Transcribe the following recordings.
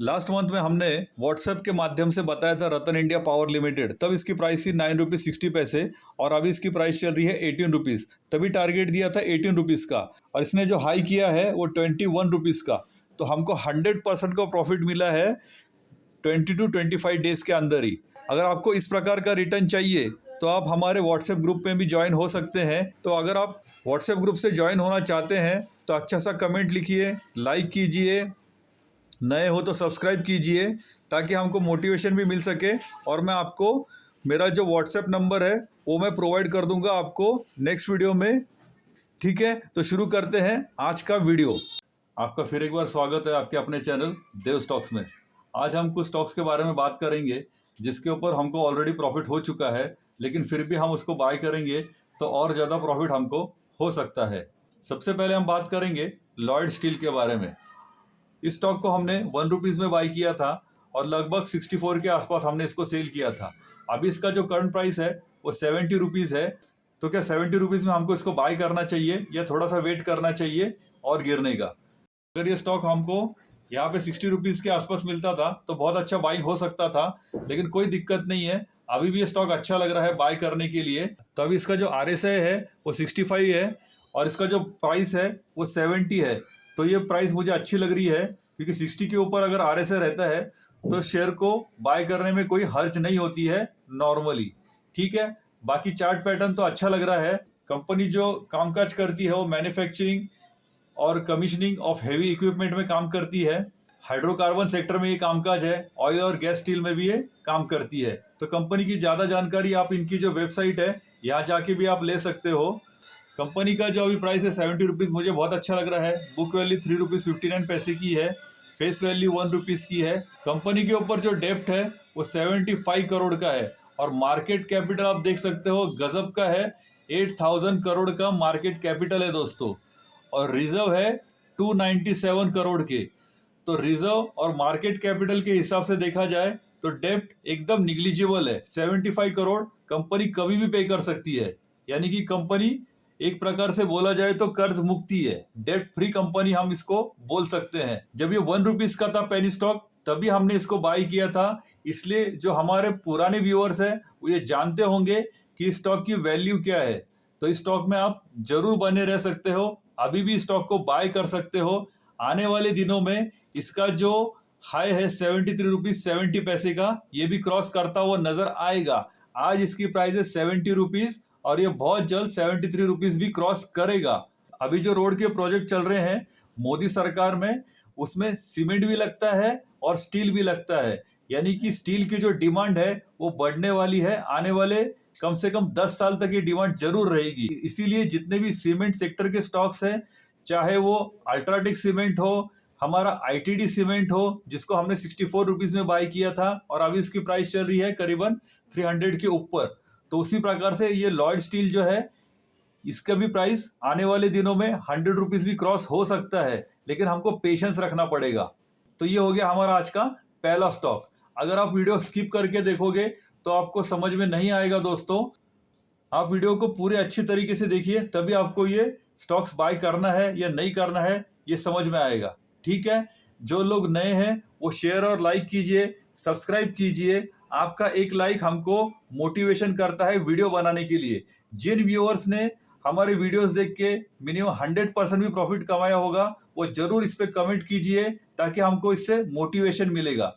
Last month में हमने WhatsApp के माध्यम से बताया था रतन इंडिया पावर लिमिटेड, तब इसकी प्राइस थी 9 रुपीज़ 60 पैसे और अभी इसकी प्राइस चल रही है 18 रुपीज़। तभी टारगेट दिया था 18 रुपीज़ का और इसने जो हाई किया है वो 21 रुपीज़ का। तो हमको 100% का प्रॉफिट मिला है 20 to 25 डेज़ के अंदर ही। अगर आपको इस प्रकार का रिटर्न चाहिए तो आप हमारे व्हाट्सएप ग्रुप में भी ज्वाइन हो सकते हैं। तो अगर आप व्हाट्सएप ग्रुप से ज्वाइन होना चाहते हैं तो अच्छा सा कमेंट लिखिए, लाइक कीजिए, नए हो तो सब्सक्राइब कीजिए ताकि हमको मोटिवेशन भी मिल सके। और मैं आपको मेरा जो व्हाट्सएप नंबर है वो मैं प्रोवाइड कर दूंगा आपको नेक्स्ट वीडियो में। ठीक है, तो शुरू करते हैं आज का वीडियो। आपका फिर एक बार स्वागत है आपके अपने चैनल देव स्टॉक्स में। आज हम कुछ स्टॉक्स के बारे में बात करेंगे जिसके ऊपर हमको ऑलरेडी प्रॉफिट हो चुका है, लेकिन फिर भी हम उसको बाय करेंगे तो और ज़्यादा प्रॉफिट हमको हो सकता है। सबसे पहले हम बात करेंगे लॉयड स्टील के बारे में। इस स्टॉक को हमने 1 रुपीज़ में बाई किया था और लगभग 64 के आसपास हमने इसको सेल किया था। अभी इसका जो करंट प्राइस है वो 70 रुपीज़ है। तो क्या 70 रुपीज़ में हमको इसको बाय करना चाहिए या थोड़ा सा वेट करना चाहिए और गिरने का? अगर ये स्टॉक हमको यहाँ पे 60 रुपीज़ के आसपास मिलता था तो बहुत अच्छा बाइंग हो सकता था, लेकिन कोई दिक्कत नहीं है। अभी भी ये स्टॉक अच्छा लग रहा है बाय करने के लिए। तो अभी इसका जो RSI है वो 65 है और इसका जो प्राइस है वो 70 है। तो ये प्राइस मुझे अच्छी लग रही है क्योंकि 60 के ऊपर अगर RSI रहता है तो शेयर को बाय करने में कोई हर्ज नहीं होती है नॉर्मली। ठीक है, बाकी चार्ट पैटर्न तो अच्छा लग रहा है। कंपनी जो कामकाज करती है वो मैन्युफैक्चरिंग और कमीशनिंग ऑफ हेवी इक्विपमेंट में काम करती है। हाइड्रोकार्बन सेक्टर में ये कामकाज है, ऑयल और गैस स्टील में भी ये काम करती है। तो कंपनी की ज़्यादा जानकारी आप इनकी जो वेबसाइट है यहाँ जाके भी आप ले सकते हो। कंपनी का जो अभी प्राइस है 70 रुपीज़ मुझे बहुत अच्छा लग रहा है। बुक वैल्यू 3 रुपीज़ 59 पैसे की है, फेस वैल्यू 1 रुपीज़ की है। कंपनी के ऊपर जो डेप्ट है वो 75 करोड़ का है और मार्केट कैपिटल आप देख सकते हो गजब का है, 8000 करोड़ का मार्केट कैपिटल है दोस्तों। और रिजर्व है 297 करोड़ के। तो रिजर्व और मार्केट कैपिटल के हिसाब से देखा जाए तो डेप्ट एकदम निग्लिजिबल है। 75 करोड़ कंपनी कभी भी पे कर सकती है, यानी कि कंपनी एक प्रकार से बोला जाए तो कर्ज मुक्ति है, डेट फ्री कंपनी हम इसको बोल सकते हैं। जब ये 1 रुपीज़ का था पेनी स्टॉक तभी हमने इसको बाय किया था, इसलिए जो हमारे पुराने व्यूअर्स हैं वो ये जानते होंगे कि इस स्टॉक की वैल्यू क्या है। तो इस स्टॉक में आप जरूर बने रह सकते हो, अभी भी स्टॉक को बाय कर सकते हो। आने वाले दिनों में इसका जो हाई है 73 रुपीज़ 70 पैसे का, ये भी क्रॉस करता हुआ नजर आएगा। आज इसकी प्राइस है 70 रुपीज़ और ये बहुत जल्द 73 रुपीज़ भी क्रॉस करेगा। अभी जो रोड के प्रोजेक्ट चल रहे हैं मोदी सरकार में, उसमें सीमेंट भी लगता है और स्टील भी लगता है, यानी कि स्टील की जो डिमांड है वो बढ़ने वाली है। आने वाले कम से कम 10 साल तक ये डिमांड जरूर रहेगी। इसीलिए जितने भी सीमेंट सेक्टर के स्टॉक्स हैं, चाहे वो अल्ट्राटेक सीमेंट हो, हमारा ITD सीमेंट हो जिसको हमने 64 रुपीज़ में बाय किया था और अभी इसकी प्राइस चल रही है करीबन 300 के ऊपर। तो उसी प्रकार से ये लॉयड स्टील जो है इसका भी प्राइस आने वाले दिनों में 100 रुपीज़ भी क्रॉस हो सकता है, लेकिन हमको पेशेंस रखना पड़ेगा। तो ये हो गया हमारा आज का पहला स्टॉक। अगर आप वीडियो स्किप करके देखोगे तो आपको समझ में नहीं आएगा दोस्तों। आप वीडियो को पूरे अच्छी तरीके से देखिए, तभी आपको ये स्टॉक्स बाय करना है या नहीं करना है ये समझ में आएगा। ठीक है, जो लोग नए हैं वो शेयर और लाइक कीजिए, सब्सक्राइब कीजिए। आपका एक लाइक हमको मोटिवेशन करता है वीडियो बनाने के लिए। जिन व्यूअर्स ने हमारे वीडियोस देख के मिनिमम 100% भी प्रॉफिट कमाया होगा वो जरूर इस पर कमेंट कीजिए ताकि हमको इससे मोटिवेशन मिलेगा।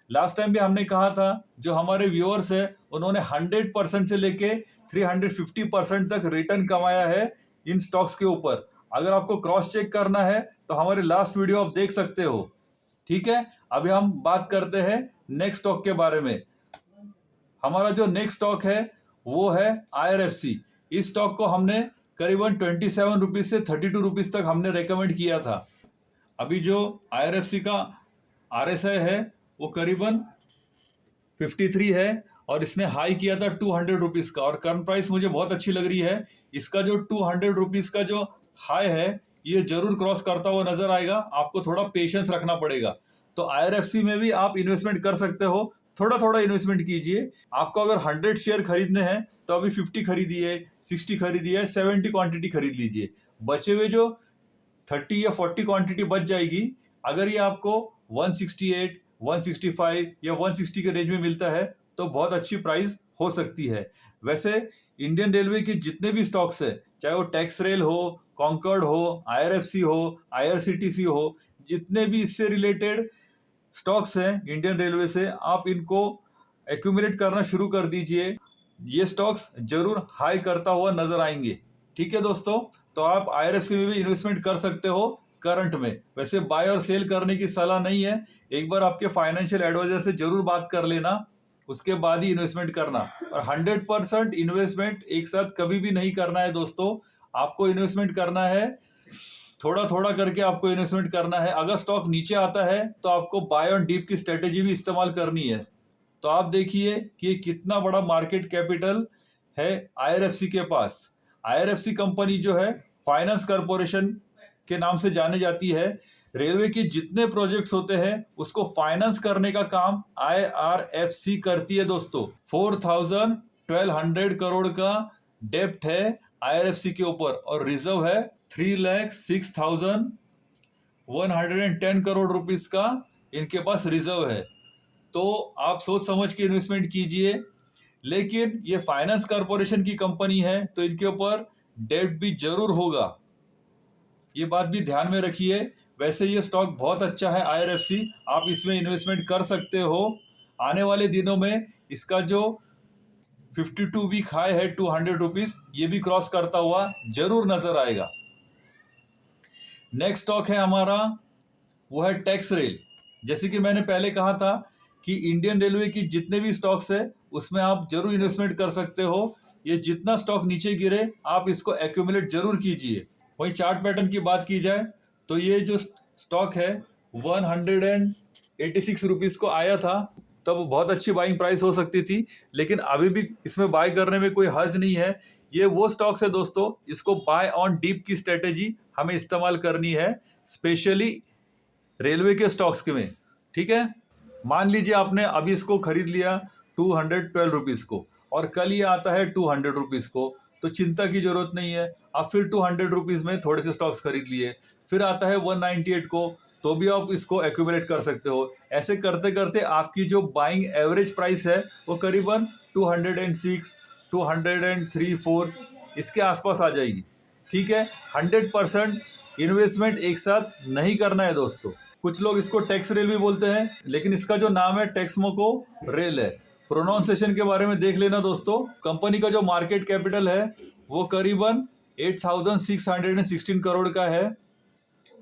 लास्ट टाइम भी हमने कहा था जो हमारे व्यूअर्स है उन्होंने 100% से लेके 350% तक रिटर्न कमाया है इन स्टॉक्स के ऊपर। अगर आपको क्रॉस चेक करना है तो हमारे लास्ट वीडियो आप देख सकते हो। ठीक है, अभी हम बात करते हैं नेक्स्ट स्टॉक के बारे में। हमारा जो नेक्स्ट स्टॉक है वो है IRFC। इस स्टॉक को हमने करीबन 27 रुपीज़ से 32 रुपीज़ तक हमने रेकमेंड किया था। अभी जो IRFC का RSI है वो करीबन 53 है और इसने हाई किया था 200 रुपीज़ का और करंट प्राइस मुझे बहुत अच्छी लग रही है। इसका जो 200 रुपीज़ का जो हाई है ये जरूर क्रॉस करता हुआ नजर आएगा। आपको थोड़ा पेशेंस रखना पड़ेगा। तो IRFC में भी आप इन्वेस्टमेंट कर सकते हो, थोड़ा थोड़ा इन्वेस्टमेंट कीजिए। आपको अगर 100 शेयर खरीदने हैं तो अभी 50 खरीदिए, 60 खरीदिए, 70 क्वांटिटी खरीद लीजिए। बचे हुए जो 30 या 40 क्वांटिटी बच जाएगी, अगर ये आपको 168, 165 या 160 के रेंज में मिलता है तो बहुत अच्छी प्राइस हो सकती है। वैसे इंडियन रेलवे के जितने भी स्टॉक्स है, चाहे वो टैक्स रेल हो, कॉन्कॉर्ड हो, आईआरएफसी हो, आईआरसीटीसी हो, जितने भी इससे रिलेटेड स्टॉक्स हैं इंडियन रेलवे से, आप इनको एक्यूमुलेट करना शुरू कर दीजिए। ये स्टॉक्स जरूर हाई करता हुआ नजर आएंगे। ठीक है दोस्तों, तो आप आईआरएफसी में भी इन्वेस्टमेंट कर सकते हो करंट में। वैसे बाय और सेल करने की सलाह नहीं है, एक बार आपके फाइनेंशियल एडवाइजर से जरूर बात कर लेना, उसके बाद ही इन्वेस्टमेंट करना। और 100% इन्वेस्टमेंट एक साथ कभी भी नहीं करना है दोस्तों। आपको इन्वेस्टमेंट करना है, थोड़ा थोड़ा करके आपको इन्वेस्टमेंट करना है। अगर स्टॉक नीचे आता है तो आपको बाय ऑन डीप की स्ट्रेटेजी भी इस्तेमाल करनी है। तो आप देखिए कि कितना बड़ा मार्केट कैपिटल है आईआरएफसी के पास। आईआरएफसी कंपनी जो है फाइनेंस कॉरपोरेशन के नाम से जानी जाती है। रेलवे के जितने प्रोजेक्ट्स होते हैं उसको फाइनेंस करने का काम आईआरएफसी करती है दोस्तों। 4,1200 करोड़ का डेप्ट है आईआरएफसी के ऊपर और रिजर्व है 3,06,110 करोड़ रुपीस का इनके पास रिजर्व है। तो आप सोच समझ के इन्वेस्टमेंट कीजिए। लेकिन ये फाइनेंस कॉरपोरेशन की कंपनी है तो इनके ऊपर डेट भी जरूर होगा, ये बात भी ध्यान में रखिए। वैसे ये स्टॉक बहुत अच्छा है आईआरएफसी, आप इसमें इन्वेस्टमेंट कर सकते हो। आने वाले दिनों में इसका जो 52 वीक हाई है 200 रुपीज, ये भी क्रॉस करता हुआ जरूर नजर आएगा। नेक्स्ट स्टॉक है हमारा, वो है टैक्स रेल। जैसे कि मैंने पहले कहा था कि इंडियन रेलवे की जितने भी स्टॉक्स है उसमें आप जरूर इन्वेस्टमेंट कर सकते हो। ये जितना स्टॉक नीचे गिरे आप इसको एक्यूमुलेट जरूर कीजिए। वहीं चार्ट पैटर्न की बात की जाए तो ये जो स्टॉक है 186 रुपीज़ को आया था, तब बहुत अच्छी बाइंग प्राइस हो सकती थी, लेकिन अभी भी इसमें बाय करने में कोई हर्ज नहीं है। ये वो स्टॉक्स है दोस्तों, इसको बाय ऑन डीप की स्ट्रेटेजी हमें इस्तेमाल करनी है, स्पेशली रेलवे के स्टॉक्स के में। ठीक है, मान लीजिए आपने अभी इसको खरीद लिया 212 रुपीज़ को और कल ये आता है 200 रुपीज़ को, तो चिंता की जरूरत नहीं है। आप फिर 200 रुपीज़ में थोड़े से स्टॉक्स खरीद लिए, फिर आता है 198 को, तो भी आप इसको एक्यूमुलेट कर सकते हो। ऐसे करते करते आपकी जो बाइंग एवरेज प्राइस है वो करीबन 206, 203, 4 इसके आसपास आ जाएगी। ठीक है, 100% इन्वेस्टमेंट एक साथ नहीं करना है दोस्तों। कुछ लोग इसको टैक्स रेल भी बोलते हैं, लेकिन इसका जो नाम है टेक्समोको रेल है। प्रोनाउंसिएशन के बारे में देख लेना दोस्तों। कंपनी का जो मार्केट कैपिटल है वो करीबन 8,616 करोड़ का है।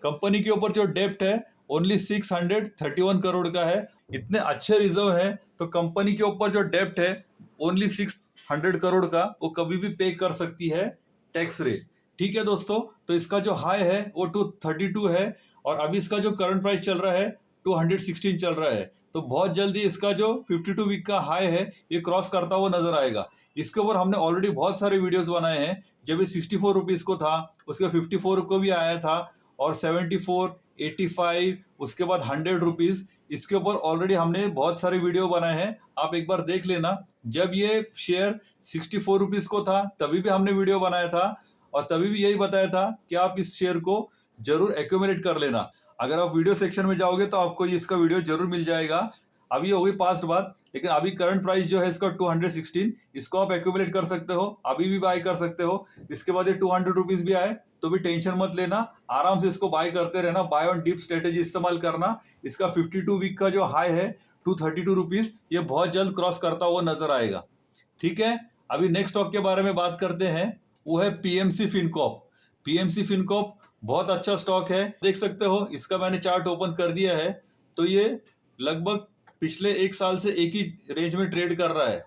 कंपनी के ऊपर जो डेप्ट है ओनली 631 करोड़ का है। इतने अच्छे रिजर्व है तो कंपनी के ऊपर जो डेप्ट है ओनली 600 करोड़ का, वो कभी भी पे कर सकती है टैक्स रेल। ठीक है दोस्तों, तो इसका जो हाई है वो 232 है और अभी इसका जो करंट प्राइस चल रहा है 216 चल रहा है। तो बहुत जल्दी इसका जो 52 वीक का हाई है ये क्रॉस करता हुआ नजर आएगा। इसके ऊपर हमने ऑलरेडी बहुत सारे वीडियोस बनाए हैं। जब ये 64 रुपीज़ को था, उसके 54 को भी आया था, और 74, 85, उसके बाद 100 रुपीज़, इसके ऊपर ऑलरेडी हमने बहुत सारे वीडियो बनाए हैं, आप एक बार देख लेना। जब ये शेयर 64 रुपीज़ को था तभी भी हमने वीडियो बनाया था और तभी भी यही बताया था कि आप इस शेयर को जरूर एक्यूमुलेट कर लेना। अगर आप वीडियो सेक्शन में जाओगे तो आपको ये इसका वीडियो जरूर मिल जाएगा। अभी हो गई पास्ट बात, लेकिन अभी करंट प्राइस जो है इसका 216, इसको आप एक्यूमुलेट कर सकते हो, अभी भी बाय कर सकते हो। इसके बाद ये 200 रुपीज़ भी आए तो भी टेंशन मत लेना, आराम से इसको बाय करते रहना। बाय ऑन डीप स्ट्रेटेजी इस्तेमाल करना। इसका 52 वीक का जो हाई है 232 रुपीज़, ये बहुत जल्द क्रॉस करता हुआ नजर आएगा। ठीक है, अभी नेक्स्ट स्टॉक के बारे में बात करते हैं, वो है पीएमसी फिनकॉर्प। पीएमसी फिनकॉर्प बहुत अच्छा स्टॉक है, देख सकते हो। इसका मैंने चार्ट ओपन कर दिया है तो ये लगभग पिछले एक साल से एक ही रेंज में ट्रेड कर रहा है।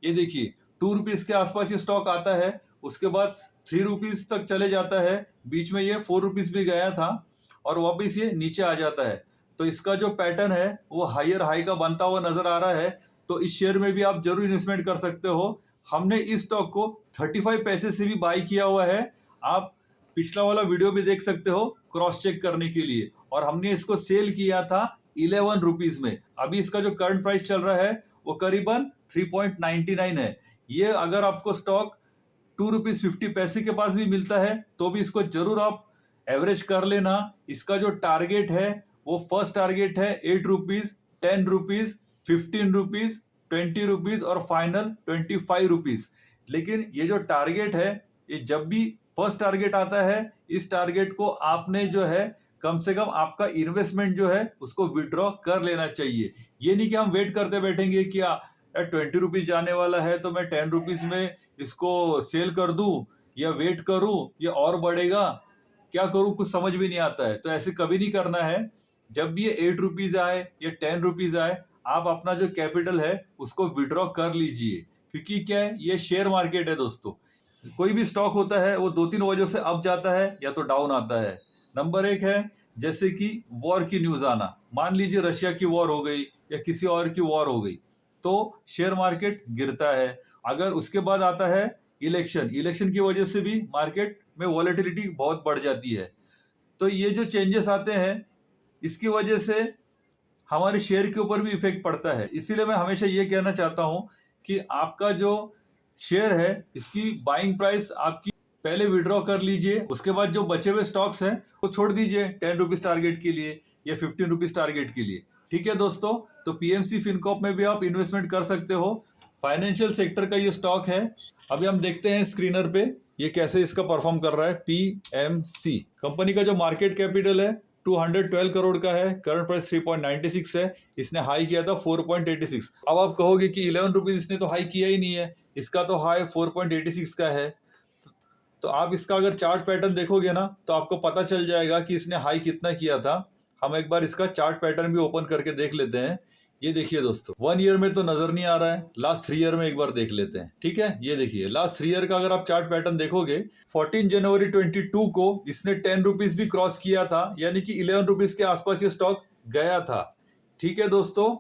ये देखिए 2 रुपीज़ के आसपास ये स्टॉक आता है, उसके बाद 3 रुपीज़ तक चले जाता है, बीच में ये 4 रुपीज़ भी गया था और वापस ये नीचे आ जाता है। तो इसका जो पैटर्न है वो हायर हाई का बनता हुआ नजर आ रहा है। तो इस शेयर में भी आप जरूर इन्वेस्टमेंट कर सकते हो। हमने इस स्टॉक को 35 पैसे से भी बाई किया हुआ है। आप पिछला वाला वीडियो भी देख सकते हो क्रॉस चेक करने के लिए। और हमने इसको सेल किया था 11 रुपीज़ में। अभी इसका जो करंट प्राइस चल रहा है वो करीबन 3.99 है। ये अगर आपको स्टॉक 2 रुपीज़ 50 पैसे के पास भी मिलता है तो भी इसको जरूर आप एवरेज कर लेना। इसका जो टारगेट है वो फर्स्ट टारगेट है 8 रुपीज़, 10 रुपीज़, 15 रुपीज़, 20 रुपीज़ और फाइनल 25 रुपीज़। लेकिन ये जो टारगेट है, ये जब भी फर्स्ट टारगेट आता है, इस टारगेट को आपने जो है कम से कम आपका इन्वेस्टमेंट जो है उसको विड्रॉ कर लेना चाहिए। ये नहीं कि हम वेट करते बैठेंगे कि 20 रुपीज़ जाने वाला है तो मैं 10 रुपीज़ में इसको सेल कर दूं या वेट करूं, ये और बढ़ेगा, क्या करूं, कुछ समझ भी नहीं आता है। तो ऐसे कभी नहीं करना है। जब भी ये 8 रुपीज़ आए या 10 रुपीज़ आए, आप अपना जो कैपिटल है उसको विड्रॉ कर लीजिए, क्योंकि क्या है, ये शेयर मार्केट है दोस्तों। कोई भी स्टॉक होता है वो 2-3 वजह से अप जाता है या तो डाउन आता है। नंबर 1 है जैसे कि वॉर की न्यूज़ आना। मान लीजिए रशिया की वॉर हो गई या किसी और की वॉर हो गई तो शेयर मार्केट गिरता है। अगर उसके बाद आता है इलेक्शन की वजह से भी मार्केट में वॉलेटिलिटी बहुत बढ़ जाती है। तो ये जो चेंजेस आते हैं इसकी वजह से हमारे शेयर के ऊपर भी इफेक्ट पड़ता है। इसीलिए मैं हमेशा ये कहना चाहता हूँ कि आपका जो शेयर है इसकी बाइंग प्राइस आपकी पहले विड्रॉ कर लीजिए, उसके बाद जो बचे हुए स्टॉक्स हैं वो छोड़ दीजिए 10 रुपीज़ टारगेट के लिए या 15 रुपीज़ टारगेट के लिए। ठीक है दोस्तों, तो पीएमसी फिनकॉर्प में भी आप इन्वेस्टमेंट कर सकते हो। फाइनेंशियल सेक्टर का ये स्टॉक है। अभी हम देखते हैं स्क्रीनर पे ये कैसे इसका परफॉर्म कर रहा है। पीएमसी कंपनी का जो मार्केट कैपिटल है 212 करोड़ का है, करंट प्राइस 3.96 है। इसने हाई किया था 4.86। अब आप कहोगे कि 11 रुपीज़ इसने तो हाई किया ही नहीं है, इसका तो हाई 4.86 का है। तो आप इसका अगर चार्ट पैटर्न देखोगे ना तो आपको पता चल जाएगा कि इसने हाई कितना किया था। हम एक बार इसका चार्ट पैटर्न भी ओपन करके देख लेते हैं। ये देखिए दोस्तों, 1 ईयर में तो नजर नहीं आ रहा है, लास्ट 3 ईयर में एक बार देख लेते हैं। ठीक है, ये देखिए लास्ट 3 ईयर का अगर आप चार्ट पैटर्न देखोगे, 14 जनवरी 22 को इसने 10 रुपीज़ भी क्रॉस किया था, यानी कि 11 रुपीज़ के आसपास ये स्टॉक गया था। ठीक है दोस्तों,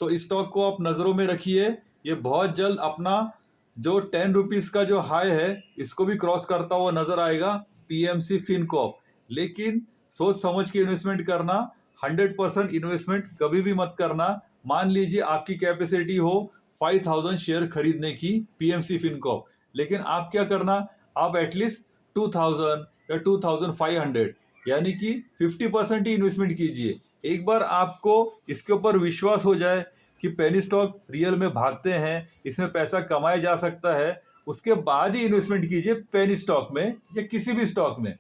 तो इस स्टॉक को आप नज़रों में रखिए। ये बहुत जल्द अपना जो 10 रुपीज़ का जो हाई है इसको भी क्रॉस करता हुआ नजर आएगा, पीएमसी फिनकॉर्प। लेकिन सोच समझ के इन्वेस्टमेंट करना, 100% इन्वेस्टमेंट कभी भी मत करना। मान लीजिए आपकी कैपेसिटी हो 5000 शेयर खरीदने की पीएमसी फिनकॉर्प, लेकिन आप क्या करना, आप एटलीस्ट 2000 या 2500 यानी कि 50% ही इन्वेस्टमेंट कीजिए। एक बार आपको इसके ऊपर विश्वास हो जाए कि पेनी स्टॉक रियल में भागते हैं, इसमें पैसा कमाया जा सकता है, उसके बाद ही इन्वेस्टमेंट कीजिए पेनी स्टॉक में या किसी भी स्टॉक में।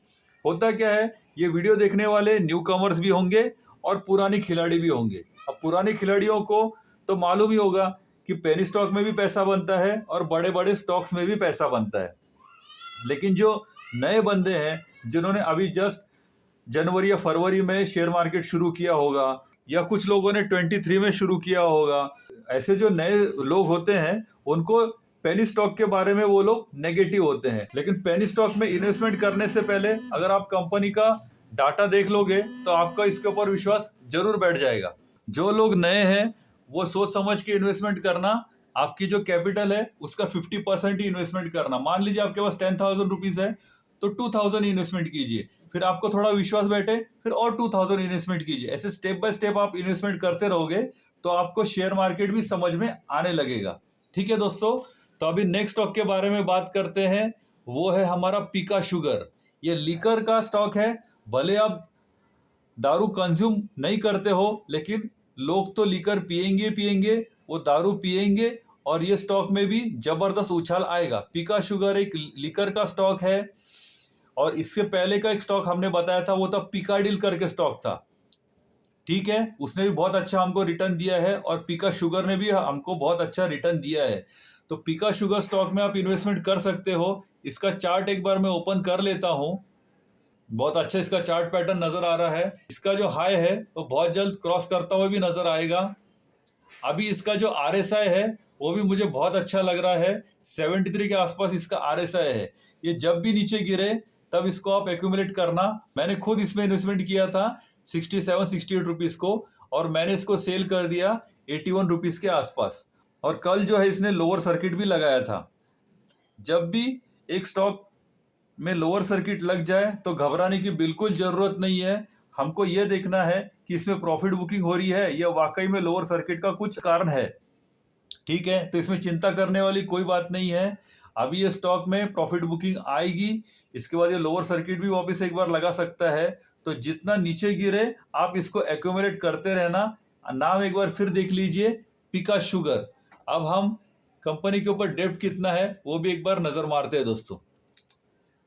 होता क्या है, ये वीडियो देखने वाले न्यू कमर्स भी होंगे और पुराने खिलाड़ी भी होंगे। अब पुराने खिलाड़ियों को तो मालूम ही होगा कि पेनी स्टॉक में भी पैसा बनता है और बड़े बड़े स्टॉक्स में भी पैसा बनता है। लेकिन जो नए बंदे हैं जिन्होंने अभी जस्ट जनवरी या फरवरी में शेयर मार्केट शुरू किया होगा या कुछ लोगों ने 23 में शुरू किया होगा, ऐसे जो नए लोग होते हैं उनको पेनी स्टॉक के बारे में वो लोग नेगेटिव होते हैं। लेकिन पेनी स्टॉक में इन्वेस्टमेंट करने से पहले अगर आप कंपनी का डाटा देख लोगे तो आपका इसके ऊपर विश्वास जरूर बैठ जाएगा। जो लोग नए हैं वो सोच समझ के इन्वेस्टमेंट करना। आपकी जो कैपिटल है उसका 50% ही इन्वेस्टमेंट करना। मान लीजिए आपके पास 10,000 रुपीज़ है तो 2000 इन्वेस्टमेंट कीजिए, फिर आपको थोड़ा विश्वास बैठे फिर और 2000 इन्वेस्टमेंट कीजिए। ऐसे स्टेप बाय स्टेप आप इन्वेस्टमेंट करते रहोगे तो आपको शेयर मार्केट भी समझ में आने लगेगा। ठीक है दोस्तों, तो अभी नेक्स्ट स्टॉक के बारे में बात करते हैं। वो है हमारा पीका शुगर। ये लीकर का स्टॉक है। भले आप दारू कंज्यूम नहीं करते हो लेकिन लोग तो लीकर पिएंगे, वो दारू पिएंगे और ये स्टॉक में भी जबरदस्त उछाल आएगा। पीका शुगर एक लीकर का स्टॉक है और इससे पहले का एक स्टॉक हमने बताया था वो था पिकाडिल करके स्टॉक था। ठीक है, उसने भी बहुत अच्छा हमको रिटर्न दिया है और पीका शुगर ने भी हमको बहुत अच्छा रिटर्न दिया है। तो पीका शुगर स्टॉक में आप इन्वेस्टमेंट कर सकते हो। इसका चार्ट एक बार मैं ओपन कर लेता हूँ। बहुत अच्छा इसका चार्ट पैटर्न नजर आ रहा है। इसका जो हाई है वो बहुत जल्द क्रॉस करता हुआ भी नजर आएगा। अभी इसका जो RSI है वो भी मुझे बहुत अच्छा लग रहा है। 73 के आसपास इसका RSI है। ये जब भी नीचे गिरे तब इसको आप एक्यूमुलेट करना। मैंने खुद इसमें इन्वेस्टमेंट किया था 67-68 रुपीज़ को और मैंने इसको सेल कर दिया 81 रुपीज़ के आसपास। और कल जो है इसने लोअर सर्किट भी लगाया था। जब भी एक स्टॉक में लोअर सर्किट लग जाए तो घबराने की बिल्कुल ज़रूरत नहीं है। हमको ये देखना है कि इसमें प्रॉफिट बुकिंग हो रही है या वाकई में लोअर सर्किट का कुछ कारण है। ठीक है, तो इसमें चिंता करने वाली कोई बात नहीं है। अभी ये स्टॉक में प्रॉफिट बुकिंग आएगी, इसके बाद ये लोअर सर्किट भी वापस एक बार लगा सकता है। तो जितना नीचे गिरे आप इसको एक्यूमुलेट करते रहना। नाम एक बार फिर देख लीजिए, पिका शुगर। अब हम कंपनी के ऊपर डेब्ट कितना है वो भी एक बार नजर मारते हैं दोस्तों।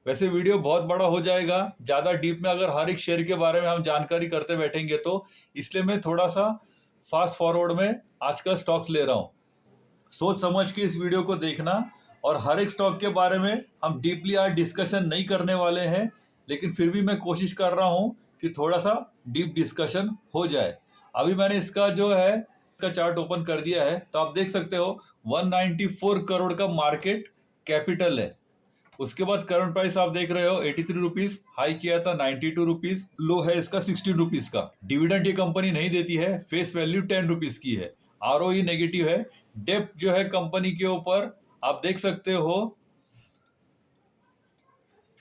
वैसे वीडियो बहुत बड़ा हो जाएगा, ज़्यादा डीप में अगर हर एक शेयर के बारे में हम जानकारी करते बैठेंगे तो, इसलिए मैं थोड़ा सा फास्ट फॉरवर्ड में आज का स्टॉक्स ले रहा हूँ। सोच समझ के इस वीडियो को देखना। और हर एक स्टॉक के बारे में हम डीपली आज डिस्कशन नहीं करने वाले हैं, लेकिन फिर भी मैं कोशिश कर रहा हूँ कि थोड़ा सा डीप डिस्कशन हो जाए। अभी मैंने इसका जो है इसका चार्ट ओपन कर दिया है, तो आप देख सकते हो 194 करोड़ का मार्केट कैपिटल है। उसके बाद करंट प्राइस आप देख रहे हो 83 रुपीज, हाई किया था 92 रुपीज, लो है इसका 16 रुपीज का। डिविडेंड ये कंपनी नहीं देती है, फेस वैल्यू 10 रुपीज की है। आरओई नेगेटिव है। डेब्ट जो है कंपनी के ऊपर आप देख सकते हो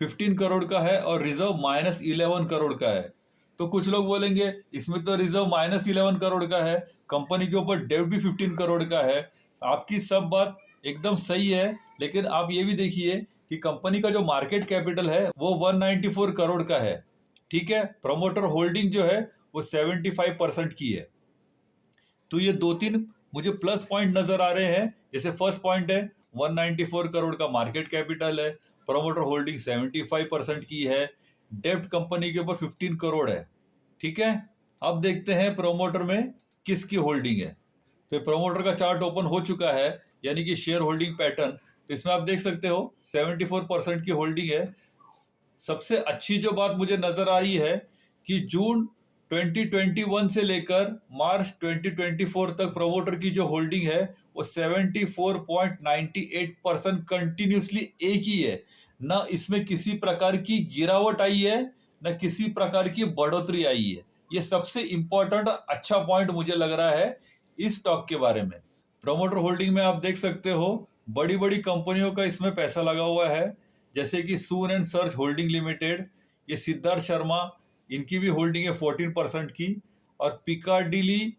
15 करोड़ का है और रिजर्व -11 करोड़ का है। तो कुछ लोग बोलेंगे इसमें तो रिजर्व -11 करोड़ का है, कंपनी के ऊपर डेब्ट भी 15 करोड़ का है। आपकी सब बात एकदम सही है, लेकिन आप ये भी देखिए कि कंपनी का जो मार्केट कैपिटल है वो 194 करोड़ का है। ठीक है, प्रमोटर होल्डिंग जो है वो 75% की है। तो ये 2-3 मुझे प्लस पॉइंट नजर आ रहे हैं। जैसे फर्स्ट पॉइंट है 194 करोड़ का मार्केट कैपिटल है, प्रमोटर होल्डिंग 75% की है, डेब्ट कंपनी के ऊपर 15 करोड़ है। ठीक है, अब देखते हैं प्रमोटर में किसकी होल्डिंग है। तो प्रमोटर का चार्ट ओपन हो चुका है, यानी कि शेयर होल्डिंग पैटर्न। तो इसमें आप देख सकते हो 74% की होल्डिंग है। सबसे अच्छी जो बात मुझे नजर आ रही है कि जून 2021 से लेकर मार्च 2024 तक प्रमोटर की जो होल्डिंग है वो 74.98% कंटिन्यूसली एक ही है। न इसमें किसी प्रकार की गिरावट आई है, न किसी प्रकार की बढ़ोतरी आई है। ये सबसे इंपॉर्टेंट अच्छा पॉइंट मुझे लग रहा है इस स्टॉक के बारे में। प्रमोटर होल्डिंग में आप देख सकते हो बड़ी बड़ी कंपनियों का इसमें पैसा लगा हुआ है, जैसे कि soon and search holding limited, ये सिद्धार्थ शर्मा, इनकी भी होल्डिंग है 14% की। और पिकाडिली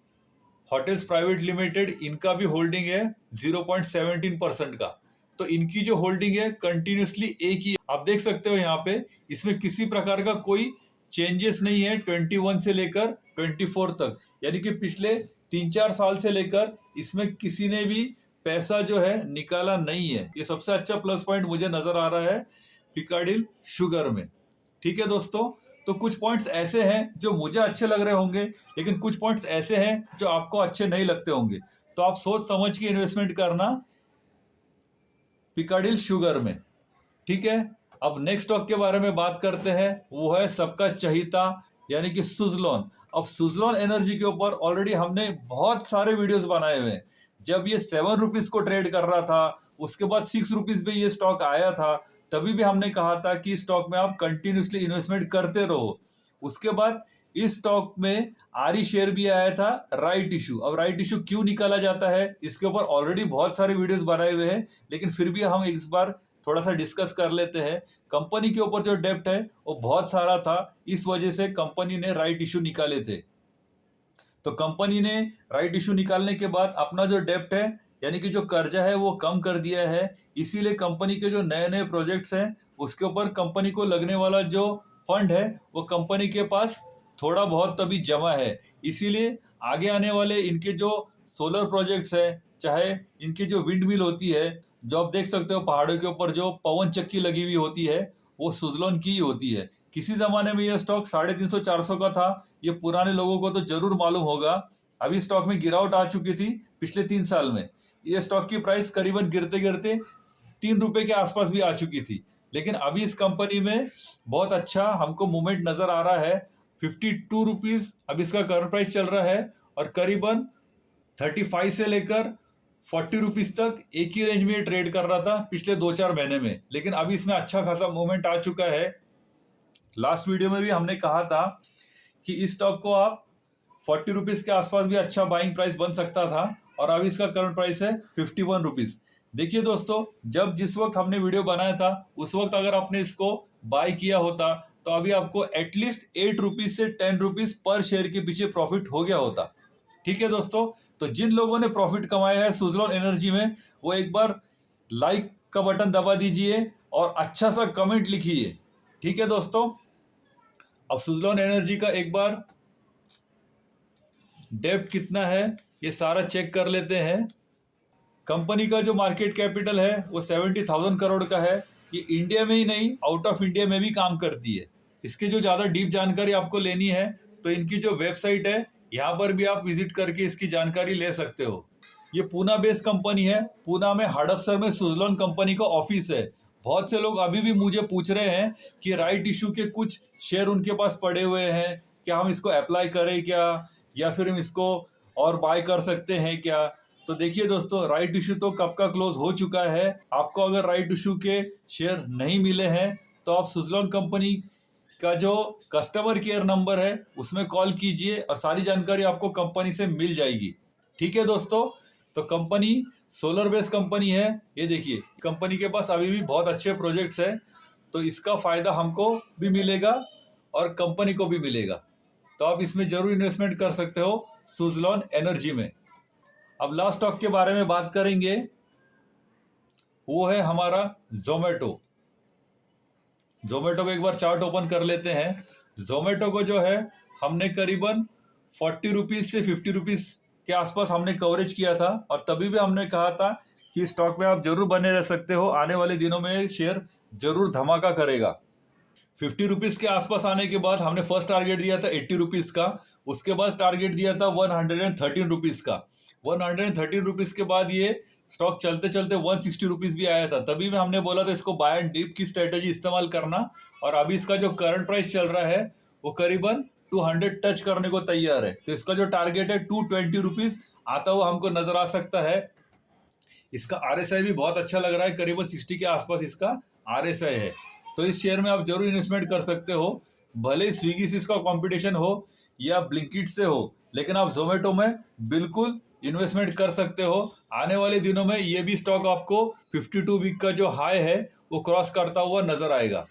होटल्स प्राइवेट लिमिटेड, इनका भी होल्डिंग है 0.17% का। तो इनकी जो होल्डिंग है कंटिन्यूसली एक ही, आप देख सकते हो यहाँ पे, इसमें किसी प्रकार का कोई चेंजेस नहीं है 21 से लेकर 24 तक। यानी कि पिछले 3-4 साल से लेकर इसमें किसी ने भी पैसा जो है निकाला नहीं है। ये सबसे अच्छा प्लस पॉइंट मुझे नजर आ रहा है पिकाडिल शुगर में। ठीक है दोस्तों, तो कुछ पॉइंट्स ऐसे हैं जो मुझे अच्छे लग रहे होंगे, लेकिन कुछ पॉइंट्स ऐसे हैं जो आपको अच्छे नहीं लगते होंगे। तो आप सोच समझ के इन्वेस्टमेंट करना पिकाडिल शुगर में। ठीक है, अब नेक्स्ट स्टॉक के बारे में बात करते हैं, वो है सबका चहीता यानी कि सुज़लोन। अब सुज़लोन एनर्जी के ऊपर ऑलरेडी हमने बहुत सारे वीडियोस बनाए हुए हैं। जब ये 7 रुपीज को ट्रेड कर रहा था, उसके बाद 6 रुपीज पे ये स्टॉक आया था, तभी भी हमने कहा था कि स्टॉक में आप कंटिन्यूसली इन्वेस्टमेंट करते रहो। उसके बाद इस स्टॉक में आरी शेयर भी आया था, राइट इशू। अब राइट इशू क्यों निकाला जाता है, इसके ऊपर ऑलरेडी बहुत सारे वीडियोस बनाए हुए हैं, लेकिन फिर भी हम इस बार थोड़ा सा डिस्कस कर लेते हैं। कंपनी के ऊपर जो डेब्ट है वो बहुत सारा था, इस वजह से कंपनी ने राइट इशू निकाले थे। तो कंपनी ने राइट इशू निकालने के बाद अपना जो डेब्ट है यानी कि जो कर्जा है वो कम कर दिया है। इसीलिए कंपनी के जो नए नए प्रोजेक्ट्स हैं उसके ऊपर कंपनी को लगने वाला जो फंड है वो कंपनी के पास थोड़ा बहुत तभी जमा है। इसीलिए आगे आने वाले इनके जो सोलर प्रोजेक्ट्स हैं, चाहे इनकी जो विंड मिल होती है, जो आप देख सकते हो पहाड़ों के ऊपर जो पवन चक्की लगी हुई होती है, वो सुज़लोन की ही होती है। किसी ज़माने में ये स्टॉक 350-400 का था, ये पुराने लोगों को तो जरूर मालूम होगा। अभी स्टॉक में गिरावट आ चुकी थी पिछले 3 साल में। ये स्टॉक की प्राइस करीबन गिरते गिरते 3 रुपए के आसपास भी आ चुकी थी, लेकिन अभी इस कंपनी में बहुत अच्छा हमको मूवमेंट नजर आ रहा है। 52 रुपीज अब इसका करंट प्राइस चल रहा है, और करीबन 35 से लेकर 40 रुपीज तक एक ही रेंज में ये ट्रेड कर रहा था पिछले 2-4 महीने में, लेकिन अभी इसमें अच्छा खासा मूवमेंट आ चुका है। लास्ट वीडियो में भी हमने कहा था कि इस स्टॉक को आप 40 रुपीज के आसपास भी अच्छा बाइंग प्राइस बन सकता था, और अभी इसका करंट प्राइस है 51 रुपीज। देखिए दोस्तों, जब जिस वक्त हमने वीडियो बनाया था उस वक्त अगर आपने इसको बाय किया होता तो अभी आपको एटलीस्ट 8 रुपीज से 10 रुपीज पर शेयर के पीछे प्रॉफिट हो गया होता। ठीक है दोस्तों, तो जिन लोगों ने प्रॉफिट कमाया है सुज़लोन एनर्जी में, वो एक बार लाइक का बटन दबा दीजिए और अच्छा सा कमेंट लिखिए। ठीक है दोस्तों, अब सुज़लॉन एनर्जी का एक बार डेब्ट कितना है ये सारा चेक कर लेते हैं। कंपनी का जो मार्केट कैपिटल है वो 70,000 करोड़ का है। ये इंडिया में ही नहीं, आउट ऑफ इंडिया में भी काम करती है। इसकी जो ज़्यादा डीप जानकारी आपको लेनी है तो इनकी जो वेबसाइट है यहाँ पर भी आप विजिट करके इसकी जानकारी ले सकते हो। ये पूना बेस्ड कंपनी है। पूना में हड़पसर में सुज़लॉन कंपनी का ऑफिस है। बहुत से लोग अभी भी मुझे पूछ रहे हैं कि राइट इशू के कुछ शेयर उनके पास पड़े हुए हैं, क्या हम इसको अप्लाई करें क्या, या फिर हम इसको और बाय कर सकते हैं क्या। तो देखिए दोस्तों, राइट इशू तो कब का क्लोज हो चुका है। आपको अगर राइट इशू के शेयर नहीं मिले हैं तो आप सुज़लॉन कंपनी का जो कस्टमर केयर नंबर है उसमें कॉल कीजिए और सारी जानकारी आपको कंपनी से मिल जाएगी। ठीक है दोस्तों, तो कंपनी सोलर बेस्ड कंपनी है। ये देखिए, कंपनी के पास अभी भी बहुत अच्छे प्रोजेक्ट्स हैं, तो इसका फ़ायदा हमको भी मिलेगा और कंपनी को भी मिलेगा। तो आप इसमें ज़रूर इन्वेस्टमेंट कर सकते हो सुज़लॉन एनर्जी में। अब लास्ट स्टॉक के बारे में बात करेंगे, वो है हमारा जोमेटो। जोमेटो को एक बार चार्ट ओपन कर लेते हैं। जोमेटो को जो है हमने करीबन 40 रुपीज़ से 50 रुपीज़ के आसपास हमने कवरेज किया था और तभी भी हमने कहा था कि स्टॉक में आप जरूर बने रह सकते हो, आने वाले दिनों में शेयर जरूर धमाका करेगा। 50 रुपीज़ के आसपास आने के बाद हमने फर्स्ट टारगेट दिया था 80 रुपीज़ का, उसके बाद टारगेट दिया था 113 रुपीज़ का। 113 रुपीज़ के बाद ये स्टॉक चलते चलते 160 रुपीज़ भी आया था। तभी में हमने बोला था इसको बाय एंड डिप की स्ट्रेटेजी इस्तेमाल करना, और अभी इसका जो करंट प्राइस चल रहा है वो करीबन 200 टच करने को तैयार है। तो इसका जो टारगेट है 220 रुपीज़ आता हुआ हमको नजर आ सकता है। इसका RSI भी बहुत अच्छा लग रहा है, करीबन 60 के आसपास इसका RSI है। तो इस शेयर में आप जरूर इन्वेस्टमेंट कर सकते हो, भले ही स्विगी से इसका कंपटीशन हो या ब्लिंकिट से हो, लेकिन आप जोमेटो में बिल्कुल इन्वेस्टमेंट कर सकते हो। आने वाले दिनों में ये भी स्टॉक आपको 52 वीक का जो हाई है वो क्रॉस करता हुआ नजर आएगा।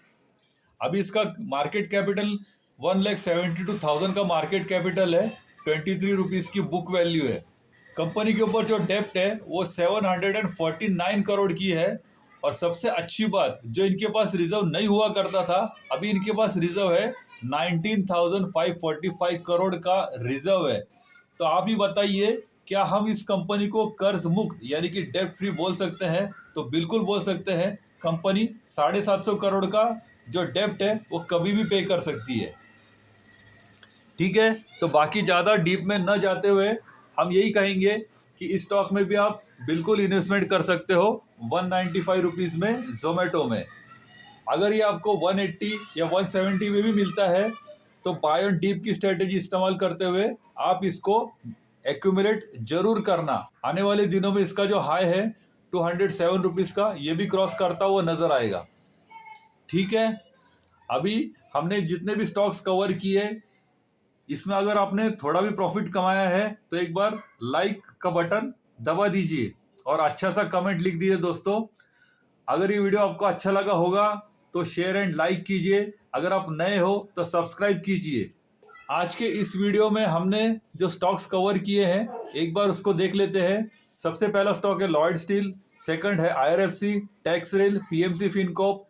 अभी इसका मार्केट कैपिटल 1,72,000 का मार्केट कैपिटल है, 23 रुपीज़ की बुक वैल्यू है। कंपनी के ऊपर जो डेप्ट है वो 749 करोड़ की है, और सबसे अच्छी बात, जो इनके पास रिजर्व नहीं हुआ करता था, अभी इनके पास रिजर्व है 19,545 करोड़ का रिजर्व है। तो आप ही बताइए, क्या हम इस कंपनी को कर्ज मुक्त यानी कि डेप्ट फ्री बोल सकते हैं? तो बिल्कुल बोल सकते हैं। कंपनी 750 करोड़ का जो डेप्ट है वो कभी भी पे कर सकती है। ठीक है, तो बाकी ज़्यादा डीप में न जाते हुए हम यही कहेंगे कि इस स्टॉक में भी आप बिल्कुल इन्वेस्टमेंट कर सकते हो 195 रुपीज़ में जोमेटो में। अगर ये आपको 180 या 170 में भी मिलता है तो बाय ऑन डीप की स्ट्रेटेजी इस्तेमाल करते हुए आप इसको एक्यूमुलेट जरूर करना। आने वाले दिनों में इसका जो हाई है 207 रुपीज़ का, ये भी क्रॉस करता हुआ नजर आएगा। ठीक है, अभी हमने जितने भी स्टॉक्स कवर किए, इसमें अगर आपने थोड़ा भी प्रॉफिट कमाया है तो एक बार लाइक का बटन दबा दीजिए और अच्छा सा कमेंट लिख दीजिए दोस्तों। अगर ये वीडियो आपको अच्छा लगा होगा तो शेयर एंड लाइक कीजिए। अगर आप नए हो तो सब्सक्राइब कीजिए। आज के इस वीडियो में हमने जो स्टॉक्स कवर किए हैं एक बार उसको देख लेते हैं। सबसे पहला स्टॉक है लॉयड स्टील, सेकंड है IRFC, टेक्सरेल, PMC फिनकॉर्प,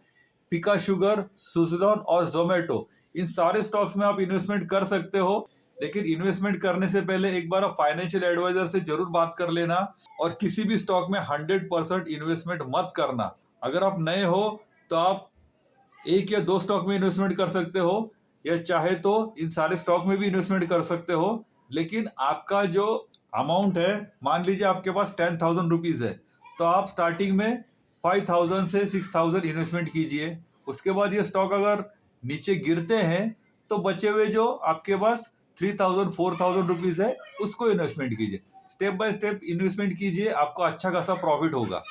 पिका शुगर, सुज़लॉन और जोमेटो। इन सारे स्टॉक्स में आप इन्वेस्टमेंट कर सकते हो, लेकिन इन्वेस्टमेंट करने से पहले एक बार आप फाइनेंशियल एडवाइजर से जरूर बात कर लेना, और किसी भी स्टॉक में 100% इन्वेस्टमेंट मत करना। अगर आप नए हो तो आप 1 या 2 स्टॉक में इन्वेस्टमेंट कर सकते हो, या चाहे तो इन सारे स्टॉक में भी इन्वेस्टमेंट कर सकते हो। लेकिन आपका जो अमाउंट है, मान लीजिए आपके पास 10,000 रुपीज़ है, तो आप स्टार्टिंग में 5,000 से 6,000 इन्वेस्टमेंट कीजिए। उसके बाद ये स्टॉक अगर नीचे गिरते हैं तो बचे हुए जो आपके पास 3,000 4,000 रुपीज़ है उसको इन्वेस्टमेंट कीजिए। स्टेप बाय स्टेप इन्वेस्टमेंट कीजिए, आपको अच्छा खासा प्रॉफिट होगा।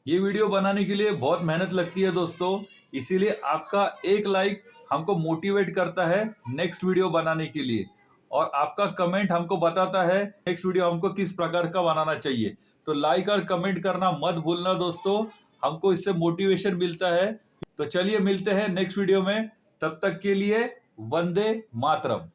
ये वीडियो बनाने के लिए बहुत मेहनत लगती है दोस्तों, इसीलिए आपका एक लाइक हमको मोटिवेट करता है नेक्स्ट वीडियो बनाने के लिए, और आपका कमेंट हमको बताता है नेक्स्ट वीडियो हमको किस प्रकार का बनाना चाहिए। तो लाइक और कमेंट करना मत भूलना दोस्तों, हमको इससे मोटिवेशन मिलता है। तो चलिए मिलते हैं नेक्स्ट वीडियो में, तब तक के लिए वंदे मातरम।